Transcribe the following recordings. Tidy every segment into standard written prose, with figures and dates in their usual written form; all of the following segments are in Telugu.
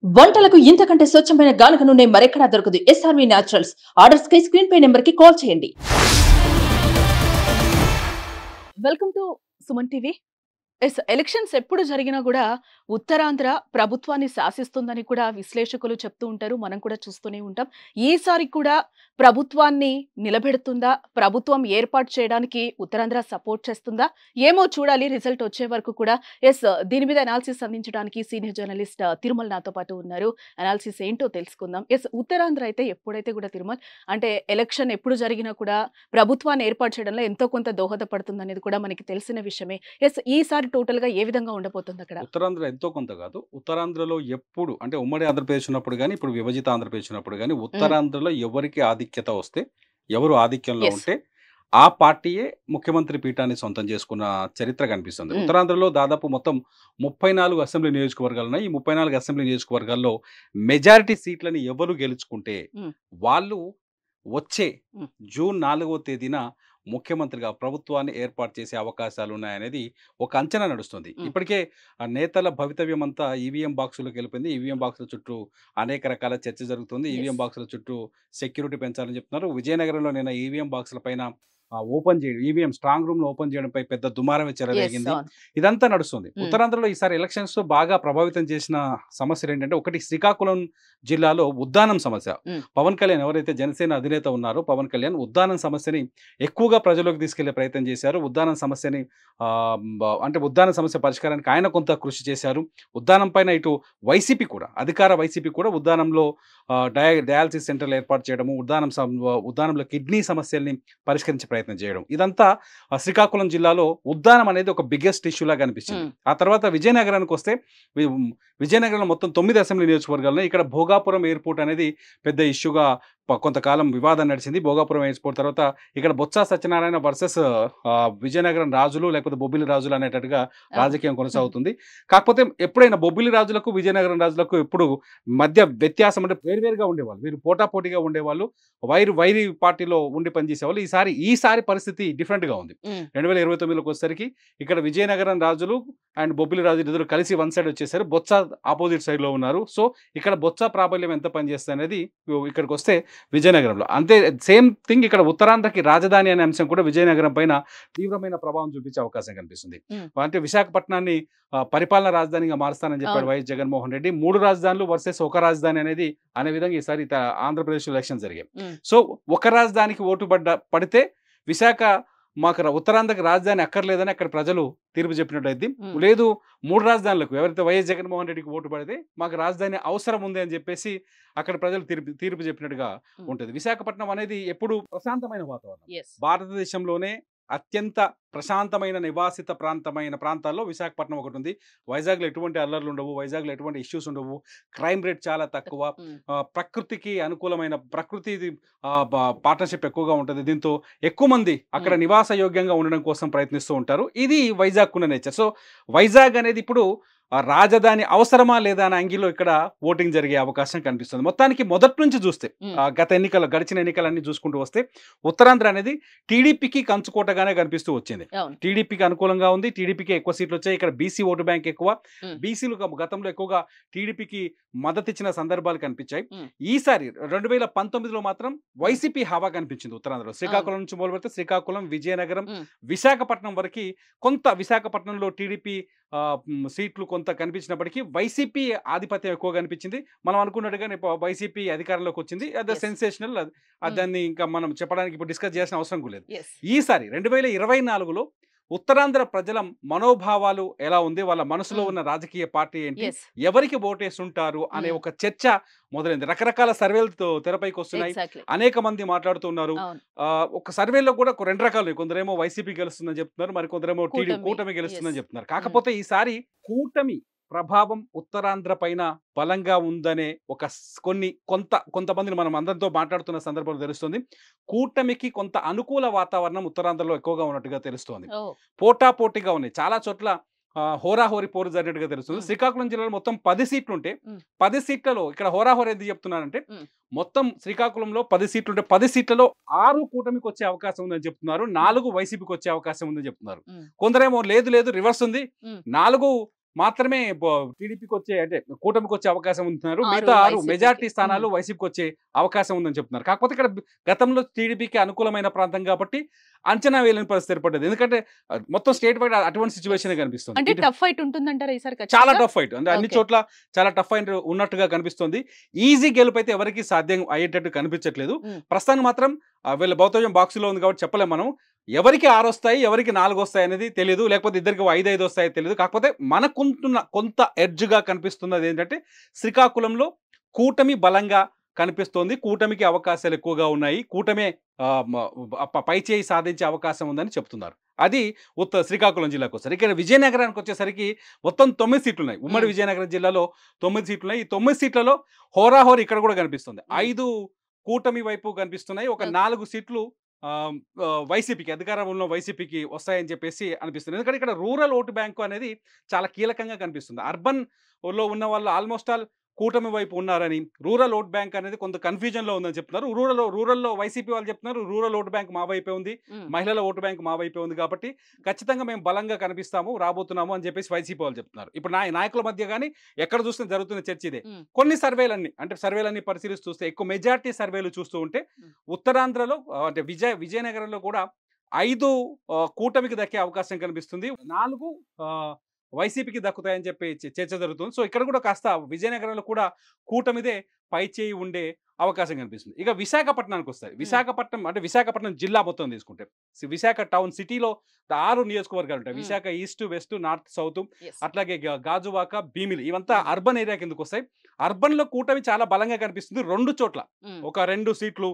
వంటలకు ఇంతకంటే స్వచ్ఛమైన గానుగ నూనె మరెక్కడా దొరకదు. SRV naturals. ఆర్డర్స్ కై స్క్రీన్ పై నెంబర్ కి కాల్ చేయండి. Welcome to Suman TV. Elections ఎప్పుడు జరిగినా కూడా ఉత్తరాంధ్ర ప్రభుత్వాన్ని శాసిస్తుందని కూడా విశ్లేషకులు చెప్తూ ఉంటారు. మనం కూడా చూస్తూనే ఉంటాం. ఈసారి కూడా ప్రభుత్వాన్ని నిలబెడుతుందా, ప్రభుత్వం ఏర్పాటు చేయడానికి ఉత్తరాంధ్ర సపోర్ట్ చేస్తుందా ఏమో చూడాలి. రిజల్ట్ వచ్చే వరకు కూడా. దీని మీద అనాలిసిస్ అందించడానికి సీనియర్ జర్నలిస్ట్ తిరుమల్ నాతో పాటు ఉన్నారు. అనాలిసిస్ ఏంటో తెలుసుకుందాం. ఉత్తరాంధ్ర అయితే ఎప్పుడైతే కూడా తిరుమల్ అంటే ఎలక్షన్ ఎప్పుడు జరిగినా కూడా ప్రభుత్వాన్ని ఏర్పాటు చేయడంలో ఎంతో కొంత దోహదపడుతుంది అనేది కూడా మనకి తెలిసిన విషయమే. ఈసారి టోటల్ గా ఏ విధంగా ఉండబోతుంది అక్కడ? ఉత్తరాంధ్ర ఎంతో కొంత కాదు. ఉత్తరాంధ్రలో ఎప్పుడు అంటే ఉమ్మడి ఆంధ్రప్రదేశ్ ఉన్నప్పుడు గానీ, ఇప్పుడు విభజిత ఆంధ్రప్రదేశ్ ఉన్నప్పుడు గానీ, ఉత్తరాంధ్రలో ఎవరికి ఆధిక్యత వస్తే, ఎవరు ఆధిక్యంలో Yes. ఉంటే ఆ పార్టీయే ముఖ్యమంత్రి పీఠాన్ని సొంతం చేసుకున్న చరిత్ర కనిపిస్తుంది. ఉత్తరాంధ్రలో దాదాపు మొత్తం 34 అసెంబ్లీ నియోజకవర్గాలు ఉన్నాయి. ఈ 34 అసెంబ్లీ నియోజకవర్గాల్లో మెజారిటీ సీట్లని ఎవరు గెలుచుకుంటే Mm. వాళ్ళు వచ్చే Mm. జూన్ 4వ తేదీన ముఖ్యమంత్రిగా ప్రభుత్వాన్ని ఏర్పాటు చేసే అవకాశాలు ఉన్నాయనేది ఒక అంచనా నడుస్తుంది. ఇప్పటికే ఆ నేతల భవితవ్యం అంతా ఈవీఎం బాక్సులకు వెళ్ళిపోయింది. ఈవీఎం బాక్సుల చుట్టూ అనేక రకాల చర్చ జరుగుతుంది. EVM Yes. బాక్సుల చుట్టూ సెక్యూరిటీ పెంచాలని చెప్తున్నారు. విజయనగరంలో నిన్న ఈవీఎం బాక్సుల పైన ఓపెన్ చేయడం, ఈవీఎం స్ట్రాంగ్ రూమ్ లో ఓపెన్ చేయడంపై పెద్ద దుమారమే Yes, చెలరేగింది. అవును. ఇదంతా నడుస్తుంది. ఉత్తరాంధ్రలో ఈసారి ఎలక్షన్స్ తో బాగా ప్రభావితం చేసిన సమస్యలు ఏంటంటే, ఒకటి శ్రీకాకుళం జిల్లాలో ఉద్దానం సమస్య. పవన్ కళ్యాణ్ ఎవరైతే జనసేన అధినేత ఉన్నారో పవన్ కళ్యాణ్ ఉద్దానం సమస్యని ఎక్కువగా ప్రజల్లోకి తీసుకెళ్లే ప్రయత్నం చేశారు. ఉద్దానం సమస్యని అంటే ఉద్దాన సమస్య పరిష్కారానికి ఆయన కొంత కృషి చేశారు. ఉద్దానం పైన ఇటు వైసీపీ కూడా, అధికార వైసీపీ కూడా ఉద్దానంలో డయాలసిస్ సెంటర్లు ఏర్పాటు చేయడము, ఉద్దానంలో కిడ్నీ సమస్యల్ని పరిష్కరించే ప్రయత్నం చేయడం, ఇదంతా శ్రీకాకుళం జిల్లాలో ఉద్దానం అనేది ఒక బిగ్గెస్ట్ ఇష్యూ లాగా అనిపించింది. ఆ తర్వాత విజయనగరానికి వస్తే విజయనగరంలో మొత్తం 9 అసెంబ్లీ నియోజకవర్గాల్లో ఇక్కడ భోగాపురం ఎయిర్పోర్ట్ అనేది పెద్ద ఇష్యూగా కొంతకాలం వివాదం నడిచింది. భోగాపురం ఎయిర్పోర్ట్ తర్వాత ఇక్కడ బొత్స సత్యనారాయణ వర్సెస్ విజయనగరం రాజులు లేకపోతే బొబ్బిలి రాజులు అనేటట్టుగా రాజకీయం కొనసాగుతుంది. కాకపోతే ఎప్పుడైనా బొబ్బిలి రాజులకు విజయనగరం రాజులకు ఎప్పుడు మధ్య వ్యత్యాసం అంటే వేరువేరుగా ఉండేవాళ్ళు, వీరు పోటాపోటీగా ఉండేవాళ్ళు, వైరి పార్టీలో ఉండి పనిచేసేవాళ్ళు. ఈసారి పరిస్థితి డిఫరెంట్ గా ఉంది. 2029లోకి వచ్చేసరికి ఇక్కడ విజయనగరం రాజులు అండ్ బొబ్బిలి రాజులు ఇద్దరు కలిసి వన్ సైడ్ వచ్చేసారు. బొత్స ఆపోజిట్ సైడ్ లో ఉన్నారు. సో ఇక్కడ బొత్స ప్రాబల్యం ఎంత పనిచేస్తుంది అనేది ఇక్కడికి వస్తే విజయనగరంలో అంతే. సేమ్ థింగ్ ఇక్కడ ఉత్తరాంధ్రకి రాజధాని అనే అంశం కూడా విజయనగరం పైన తీవ్రమైన ప్రభావం చూపించే అవకాశం కనిపిస్తుంది. అంటే విశాఖపట్నాన్ని పరిపాలన రాజధానిగా మారుస్తానని చెప్పాడు వైఎస్ జగన్మోహన్ రెడ్డి. 3 రాజధానులు వర్సెస్ ఒక రాజధాని అనేది అనే విధంగా ఈసారి ఆంధ్రప్రదేశ్ ఎలక్షన్ జరిగాయి. సో ఒక రాజధానికి ఓటు పడితే విశాఖ మాకు ఉత్తరాంధ్రకి రాజధాని అక్కర్లేదని అక్కడ ప్రజలు తీర్పు చెప్పినట్టు అయింది. లేదు 3 రాజధానులకు ఎవరైతే వైఎస్ జగన్మోహన్ రెడ్డికి ఓటు పడితే మాకు రాజధాని అవసరం ఉంది అని చెప్పేసి అక్కడ ప్రజలు తీర్పు చెప్పినట్టుగా ఉంటుంది. విశాఖపట్నం అనేది ఎప్పుడు ప్రశాంతమైన వాతావరణం. భారతదేశంలోనే అత్యంత ప్రశాంతమైన నివాసిత ప్రాంతాల్లో విశాఖపట్నం ఒకటి ఉంది. వైజాగ్లో ఎటువంటి అల్లర్లు ఉండవు, వైజాగ్లో ఎటువంటి ఇష్యూస్ ఉండవు, క్రైమ్ రేట్ చాలా తక్కువ, ప్రకృతికి అనుకూలమైన ప్రకృతి పార్ట్నర్షిప్ ఎక్కువగా ఉంటుంది. దీంతో ఎక్కువ మంది అక్కడ నివాస యోగ్యంగా ఉండడం కోసం ప్రయత్నిస్తూ ఉంటారు. ఇది వైజాగ్ ఉన్న నేచర్. సో వైజాగ్ అనేది ఇప్పుడు రాజధాని అవసరమా లేదా అనే యాంగిల్లో ఇక్కడ ఓటింగ్ జరిగే అవకాశం కనిపిస్తుంది. మొత్తానికి మొదటి నుంచి చూస్తే గడిచిన ఎన్నికలన్నీ చూసుకుంటూ వస్తే ఉత్తరాంధ్ర అనేది టీడీపీకి కంచుకోటగానే కనిపిస్తూ వచ్చింది. టీడీపీకి అనుకూలంగా ఉంది, టీడీపీకి ఎక్కువ సీట్లు వచ్చాయి. ఇక్కడ బీసీ ఓటు బ్యాంక్ ఎక్కువ, బీసీలు గతంలో ఎక్కువగా టీడీపీకి మద్దతు ఇచ్చిన సందర్భాలు కనిపించాయి. ఈసారి 2019లో మాత్రం వైసీపీ హవా కనిపించింది ఉత్తరాంధ్రలో. శ్రీకాకుళం నుంచి మొదలు పెడితే శ్రీకాకుళం, విజయనగరం, విశాఖపట్నం వరకు కొంత విశాఖపట్నంలో టీడీపీ సీట్లు కొంత కనిపించినప్పటికీ వైసీపీ ఆధిపత్యం ఎక్కువ కనిపించింది. మనం అనుకున్నట్టుగానే వైసీపీ అధికారంలోకి వచ్చింది. అది సెన్సేషనల్. దాన్ని ఇంకా మనం చెప్పడానికి ఇప్పుడు డిస్కస్ చేయాల్సిన అవసరం లేదు. ఈసారి 2024లో ఉత్తరాంధ్ర ప్రజల మనోభావాలు ఎలా ఉంది, వాళ్ళ మనసులో ఉన్న రాజకీయ పార్టీ ఏంటి, ఎవరికి ఓటేస్తుంటారు అనే ఒక చర్చ మొదలైంది. రకరకాల సర్వేలతో తెరపైకి వస్తున్నాయి. అనేక మంది మాట్లాడుతున్నారు. ఒక సర్వేలో కూడా 2 రకాలు, కొందరేమో వైసీపీ గెలుస్తుందని చెప్తున్నారు, మరి కొందరేమో కూటమి గెలుస్తుందని చెప్తున్నారు. కాకపోతే ఈసారి కూటమి ప్రభావం ఉత్తరాంధ్ర పైన బలంగా ఉందనే కొంతమందిని మనం అందరితో మాట్లాడుతున్న సందర్భంలో తెలుస్తుంది. కూటమికి కొంత అనుకూల వాతావరణం ఉత్తరాంధ్రలో ఎక్కువగా ఉన్నట్టుగా తెలుస్తోంది. పోటాపోటీగా ఉన్నాయి. చాలా చోట్ల హోరాహోరీ పోరు జరిగినట్టుగా తెలుస్తుంది. శ్రీకాకుళం జిల్లాలో మొత్తం 10 సీట్లు ఉంటే 10 సీట్లలో ఇక్కడ హోరాహోరీ ఎందుకు చెప్తున్నారంటే, మొత్తం శ్రీకాకుళంలో 10 సీట్లు ఉంటే 10 సీట్లలో 6 కూటమికి వచ్చే అవకాశం ఉందని చెప్తున్నారు, 4 వైసీపీకి వచ్చే అవకాశం ఉందని చెప్తున్నారు. కొందరేమో లేదు రివర్స్ ఉంది, 4 మాత్రమే టీడీపీకి వచ్చే అంటే కూటమికి వచ్చే అవకాశం ఉంటున్నారు. 6 మిగతా 6 వైసీపీకి. మెజారిటీ స్థానాలు వైసీపీకి వచ్చే అవకాశం ఉందని చెప్తున్నారు. కాకపోతే ఇక్కడ గతంలో టీడీపీకి అనుకూలమైన ప్రాంతం కాబట్టి అంచనా వేయలేని పరిస్థితి ఏర్పడ్డది. ఎందుకంటే మొత్తం స్టేట్ వైడ్ అటువంటి సిచ్యువేషన్ కనిపిస్తుంది. అంటే టఫ్ ఫైట్ ఉంటుందంటారా ఈసారి? చాలా టఫ్ ఫైట్ అంటే అన్ని Okay. చోట్ల చాలా టఫ్ ఫైట్ ఉన్నట్టుగా కనిపిస్తుంది. ఈజీ గెలుపు అయితే ఎవరికి సాధ్యం అయ్యేటట్టు కనిపించట్లేదు. ప్రస్తుతానికి మాత్రం వీళ్ళ భౌతవ్యం బాక్స్ లో ఉంది కాబట్టి చెప్పలేం మనం. ఎవరికి 6 వస్తాయి, ఎవరికి 4 వస్తాయి అనేది తెలియదు, లేకపోతే ఇద్దరికి 5 వస్తాయో తెలియదు. కాకపోతే మనకుంటున్న కొంత ఎడ్జ్గా కనిపిస్తున్నది ఏంటంటే శ్రీకాకుళంలో కూటమి బలంగా కనిపిస్తోంది. కూటమికి అవకాశాలు ఎక్కువగా ఉన్నాయి. కూటమే పైచేయి సాధించే అవకాశం ఉందని చెప్తున్నారు. అది శ్రీకాకుళం జిల్లాకు వస్తారు. ఇక్కడ విజయనగరానికి వచ్చేసరికి మొత్తం 9 సీట్లు ఉన్నాయి. ఉమ్మడి విజయనగరం జిల్లాలో 9 సీట్లు ఉన్నాయి. ఈ 9 సీట్లలో హోరాహోరీ ఇక్కడ కూడా కనిపిస్తుంది. 5 కూటమి వైపు కనిపిస్తున్నాయి. ఒక 4 సీట్లు వైసీపీకి, అధికారంలో వైసీపీకి వస్తాయని చెప్పేసి అనిపిస్తుంది. ఎందుకంటే ఇక్కడ రూరల్ ఓటు బ్యాంకు అనేది చాలా కీలకంగా కనిపిస్తుంది. అర్బన్ లో ఉన్న వాళ్ళు ఆల్మోస్ట్ ఆల్ కూటమి వైపు ఉన్నారని, రూరల్ ఓట్ బ్యాంక్ అనేది కొంత కన్ఫ్యూజన్లో ఉందని చెప్తున్నారు. రూరల్లో వైసీపీ వాళ్ళు చెప్తున్నారు రూరల్ ఓటు బ్యాంక్ మా వైపే ఉంది, మహిళల ఓటు బ్యాంక్ మా వైపే ఉంది, కాబట్టి ఖచ్చితంగా మేము బలంగా కనిపిస్తాము, రాబోతున్నాము అని చెప్పేసి వైసీపీ వాళ్ళు చెప్తున్నారు. ఇప్పుడు నాయకుల మధ్య కానీ ఎక్కడ చూస్తే జరుగుతున్న చర్చ ఇదే. కొన్ని సర్వేలన్నీ పరిశీలిస్తూ చూస్తే, ఎక్కువ మెజారిటీ సర్వేలు చూస్తూ ఉంటే ఉత్తరాంధ్రలో అంటే విజయనగరంలో కూడా 5 కూటమికి దక్కే అవకాశం కనిపిస్తుంది, 4 వైసీపీకి దక్కుతాయని చెప్పి చర్చ జరుగుతుంది. సో ఇక్కడ కూడా కాస్త విజయనగరంలో కూడా కూటమిదే పై చేయి ఉండే అవకాశం కనిపిస్తుంది. ఇక విశాఖపట్నానికి వస్తాయి. విశాఖపట్నం జిల్లా మొత్తం తీసుకుంటే విశాఖ టౌన్ సిటీలో 6 నియోజకవర్గాలు ఉంటాయి. Visakha east, west, north, south, అట్లాగే గాజువాక, భీమిలి, ఇవంతా అర్బన్ ఏరియా కిందకు వస్తాయి. అర్బన్ లో కూటమి చాలా బలంగా కనిపిస్తుంది. 2 చోట్ల ఒక 2 సీట్లు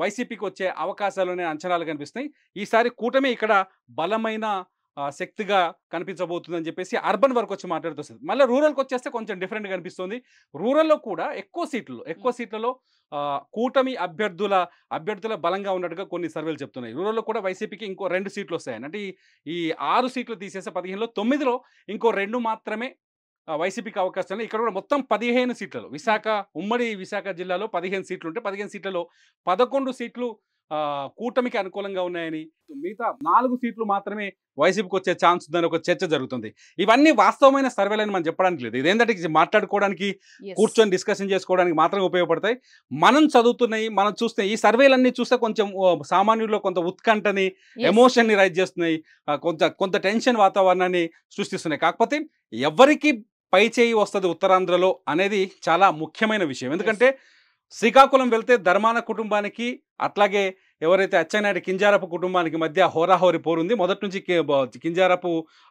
వైసీపీకి వచ్చే అవకాశాలనే అంచనాలు కనిపిస్తున్నాయి. ఈసారి కూటమి ఇక్కడ బలమైన శక్తిగా కనిపించబోతుందని చెప్పేసి అర్బన్ వరకు వచ్చి మాట్లాడుతుంది. మళ్ళీ రూరల్కి వచ్చేస్తే కొంచెం డిఫరెంట్ కనిపిస్తుంది. రూరల్లో కూడా ఎక్కువ సీట్లలో కూటమి అభ్యర్థుల బలంగా ఉన్నట్టుగా కొన్ని సర్వేలు చెప్తున్నాయి. రూరల్లో కూడా వైసీపీకి ఇంకో 2 సీట్లు వస్తాయని, అంటే ఈ 6 సీట్లు తీసేస్తే 15లో 9లో ఇంకో 2 మాత్రమే వైసీపీకి అవకాశాలు. ఇక్కడ కూడా మొత్తం 15 సీట్లలో ఉమ్మడి విశాఖ జిల్లాలో 15 సీట్లు ఉంటే 15 సీట్లలో 11 సీట్లు కూటమికి అనుకూలంగా ఉన్నాయని, మిగతా 4 సీట్లు మాత్రమే వైసీపీకి వచ్చే ఛాన్స్ ఉందని ఒక చర్చ జరుగుతుంది. ఇవన్నీ వాస్తవమైన సర్వేలని మనం చెప్పడానికి లేదు. ఇదేంటంటే మాట్లాడుకోవడానికి, కూర్చొని డిస్కషన్ చేసుకోవడానికి మాత్రమే ఉపయోగపడతాయి. మనం చదువుతున్నాయి, మనం చూస్తే ఈ సర్వేలన్నీ చూస్తే కొంచెం సామాన్యుల్లో కొంత ఉత్కంఠని, ఎమోషన్ని రైజ్ చేస్తున్నాయి, కొంత టెన్షన్ వాతావరణాన్ని సృష్టిస్తున్నాయి. కాకపోతే ఎవరికి పై చేయి వస్తుంది ఉత్తరాంధ్రలో అనేది చాలా ముఖ్యమైన విషయం. ఎందుకంటే శ్రీకాకుళం వెళ్తే ధర్మాన కుటుంబానికి, అట్లాగే ఎవరైతే అచ్చెన్నాయుడు కింజారపు కుటుంబానికి మధ్య హోరాహోరి పోరుంది. మొదటి నుంచి కింజారపు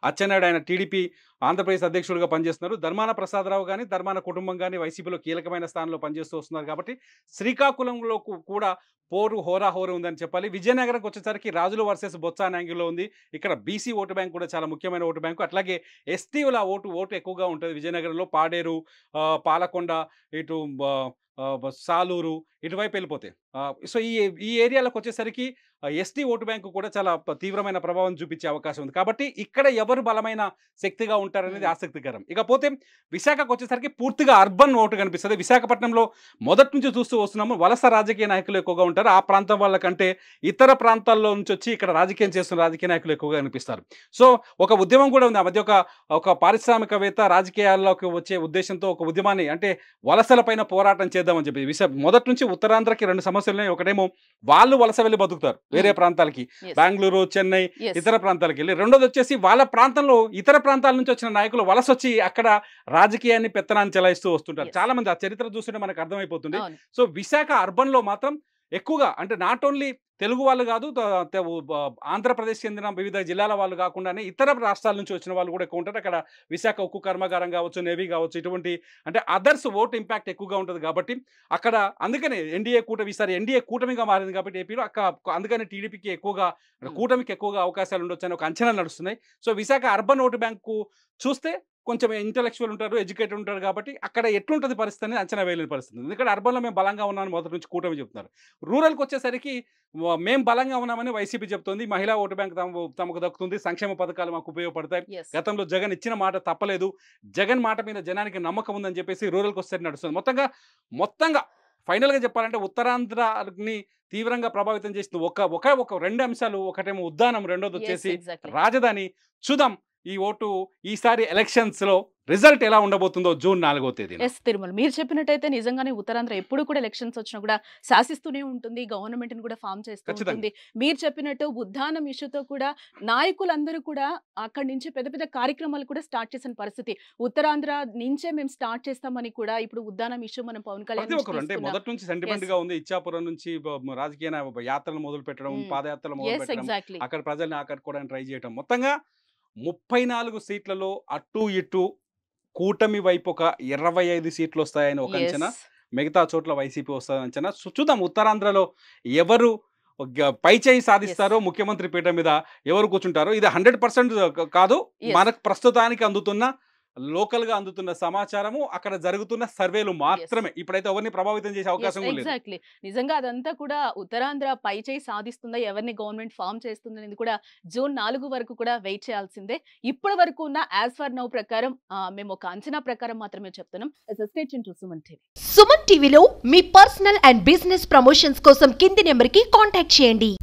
అచ్చెన్నాయుడు ఆయన టీడీపీ ఆంధ్రప్రదేశ్ అధ్యక్షుడిగా పనిచేస్తున్నారు. ధర్మాన ప్రసాదరావు కానీ, ధర్మాన కుటుంబం కానీ వైసీపీలో కీలకమైన స్థానంలో పనిచేస్తూ వస్తున్నారు. కాబట్టి శ్రీకాకుళంలో కూడా పోరు హోరాహోరి ఉందని చెప్పాలి. విజయనగరంకి వచ్చేసరికి రాజులు వర్సెస్ బొత్స అనే యాంగిల్లో ఉంది. ఇక్కడ బీసీ ఓటు బ్యాంక్ కూడా చాలా ముఖ్యమైన ఓటు బ్యాంకు. అట్లాగే ఎస్టీల ఓటు ఎక్కువగా ఉంటుంది విజయనగరంలో. పాడేరు, పాలకొండ, ఇటు సాలూరు, ఇటువైపు వెళ్ళిపోతాయి. సో ఈ ఏరియాలకు వచ్చేసరికి ఎస్టీ ఓటు బ్యాంకు కూడా చాలా తీవ్రమైన ప్రభావం చూపించే అవకాశం ఉంది. కాబట్టి ఇక్కడ ఎవరు బలమైన శక్తిగా ఉంటారనేది ఆసక్తికరం. ఇకపోతే విశాఖకు వచ్చేసరికి పూర్తిగా అర్బన్ ఓటు కనిపిస్తుంది. విశాఖపట్నంలో మొదటి నుంచి చూస్తూ వస్తున్నాము, వలస రాజకీయ నాయకులు ఎక్కువగా ఉంటారు. ఆ ప్రాంతం వాళ్ళకంటే ఇతర ప్రాంతాల్లో నుంచి వచ్చి ఇక్కడ రాజకీయం చేస్తున్న రాజకీయ నాయకులు ఎక్కువగా కనిపిస్తారు. సో ఒక ఉద్యమం కూడా ఉంది. ఆ మధ్య ఒక పారిశ్రామికవేత్త రాజకీయాల్లోకి వచ్చే ఉద్దేశంతో ఒక ఉద్యమాన్ని, అంటే వలసల పైన పోరాటం చేద్దామని చెప్పి మొదటి నుంచి ఉత్తరాంధ్రకి 2 సమస్యలు ఉన్నాయి. ఒకటేమో వాళ్ళు వలస వెళ్ళి బతుకుతారు వేరే ప్రాంతాలకి, బెంగళూరు, చెన్నై, ఇతర ప్రాంతాలకు వెళ్ళి. రెండోది వచ్చేసి వాళ్ళ ప్రాంతంలో ఇతర ప్రాంతాల నుంచి వచ్చిన నాయకులు వలస వచ్చి అక్కడ రాజకీయాన్ని పెత్తనాన్ని చెలాయిస్తూ వస్తుంటారు. చాలా మంది ఆ చరిత్ర చూస్తుంటే మనకు అర్థమైపోతుంది. సో విశాఖ అర్బన్ లో మాత్రం ఎక్కువగా, అంటే నాట్ ఓన్లీ తెలుగు వాళ్ళు కాదు, ఆంధ్రప్రదేశ్ చెందిన వివిధ జిల్లాల వాళ్ళు కాకుండానే ఇతర రాష్ట్రాల నుంచి వచ్చిన వాళ్ళు కూడా ఎక్కువ ఉంటారు. అక్కడ విశాఖ ఉక్కు కర్మాగారం కావచ్చు, నేవీ కావచ్చు, ఇటువంటి అంటే అదర్స్ ఓట్ ఇంపాక్ట్ ఎక్కువగా ఉంటుంది. కాబట్టి అక్కడ అందుకనే ఈసారి ఎన్డీఏ కూటమిగా మారింది కాబట్టి ఏపీలో అందుకని టీడీపీకి కూటమికి ఎక్కువగా అవకాశాలు ఉండొచ్చు అని ఒక అంచనా నడుస్తున్నాయి. So Visakha urban vote bank చూస్తే కొంచెం ఇంటలెక్చువల్ ఉంటారు, ఎడ్యుకేటెడ్ ఉంటారు. కాబట్టి అక్కడ ఎట్లుంటుంది పరిస్థితి అనేది అంచనా వేయలేని పరిస్థితి. ఎందుకంటే అర్బన్లో మేము బలంగా ఉన్నామని మొదటి నుంచి కూటమి చెప్తున్నారు. రూరల్కి వచ్చేసరికి మేము బలంగా ఉన్నామని వైసీపీ చెప్తుంది. మహిళా ఓటు బ్యాంక్ తమకు దక్కుతుంది, సంక్షేమ పథకాలు మాకు ఉపయోగపడతాయి, గతంలో జగన్ ఇచ్చిన మాట తప్పలేదు, జగన్ మాట మీద జనానికి నమ్మకం ఉందని చెప్పేసి రూరల్కి వస్తే నడుస్తుంది. మొత్తంగా ఫైనల్గా చెప్పాలంటే ఉత్తరాంధ్రని తీవ్రంగా ప్రభావితం చేస్తుంది ఒక 2 అంశాలు. ఒకటేమో ఉద్దానం, రెండోది వచ్చేసి రాజధాని. చూద్దాం ఈ ఓటు ఈసారి ఎలక్షన్స్ లో రిజల్ట్ ఎలా ఉండబోతుందో జూన్ 4వ తేదీ. ఎస్ తిరుమల మీరు చెప్పినట్టయితే నిజంగానే ఉత్తరాంధ్ర ఎప్పుడు కూడా ఎలక్షన్స్ వచ్చినా కూడా శాసిస్తూనే ఉంటుంది, గవర్నమెంట్ ని కూడా ఫామ్ చేస్తూ ఖచ్చితంగా. ఉంటుంది. మీరు చెప్పినట్టు ఉద్దానం ఇష్యూతో కూడా నాయకులందరూ కూడా అక్కడి నుంచి పెద్ద పెద్ద కార్యక్రమాలు కూడా స్టార్ట్ చేసిన పరిస్థితి. ఉత్తరాంధ్ర నుంచే మేము స్టార్ట్ చేస్తామని కూడా ఇప్పుడు ఉద్దానం ఇష్యూ మనం పవన్ కళ్యాణ్ ప్రతి నుంచి ఒక్కరు అంటే తీసుకున్నాం. మొదటి నుంచి సెంటిమెంట్ గా ఉంది. ఇచ్చాపురం నుంచి రాజకీయ యాత్రలు మొదలు పెట్టడం, పాదయాత్రలు మొదలు ఎస్ పెట్టడం, ఎగ్జాక్ట్లీ అక్కడ ప్రజల్ని ఆకట్టుకోవడానికి ట్రై చేయడం. మొత్తంగా 34 సీట్లలో అటు ఇటు కూటమి వైపు ఒక 25 సీట్లు వస్తాయని ఒక అంచనా, మిగతా చోట్ల వైసీపీ వస్తుందని అంచనా. చూద్దాం ఉత్తరాంధ్రలో ఎవరు పై చేయి సాధిస్తారో, ముఖ్యమంత్రి పీఠ మీద ఎవరు కూర్చుంటారో. ఇది 100% కాదు, మనకు ప్రస్తుతానికి అందుతున్న లోకల్ గా అందుతున్న సమాచారము, అక్కడ జరుగుతున్న సర్వేలు మాత్రమే. ఇప్పుడైతే ఎవరిని ప్రభావితం చేసే అవకాశం లేదు. ఎగ్జాక్ట్లీ నిజంగా అదంతా కూడా ఉత్తరాంధ్ర పై చేయి సాధిస్తుందా, ఎవరిని గవర్నమెంట్ ఫామ్ చేస్తుంది అనేది కూడా జూన్ 4 వరకు కూడా వెయిట్ చేయాల్సిందే. ఇప్పటి వరకు ఉన్న యాజ్ ఫర్ నౌ ప్రకారం మేము ఒక అంచనా ప్రకారం మాత్రమే చెప్తున్నాం. Stay tuned to Suman TV. Suman టీవీలో మీ పర్సనల్ అండ్ బిజినెస్ ప్రమోషన్స్ కోసం కింది నెంబర్కి కాంటాక్ట్ చేయండి.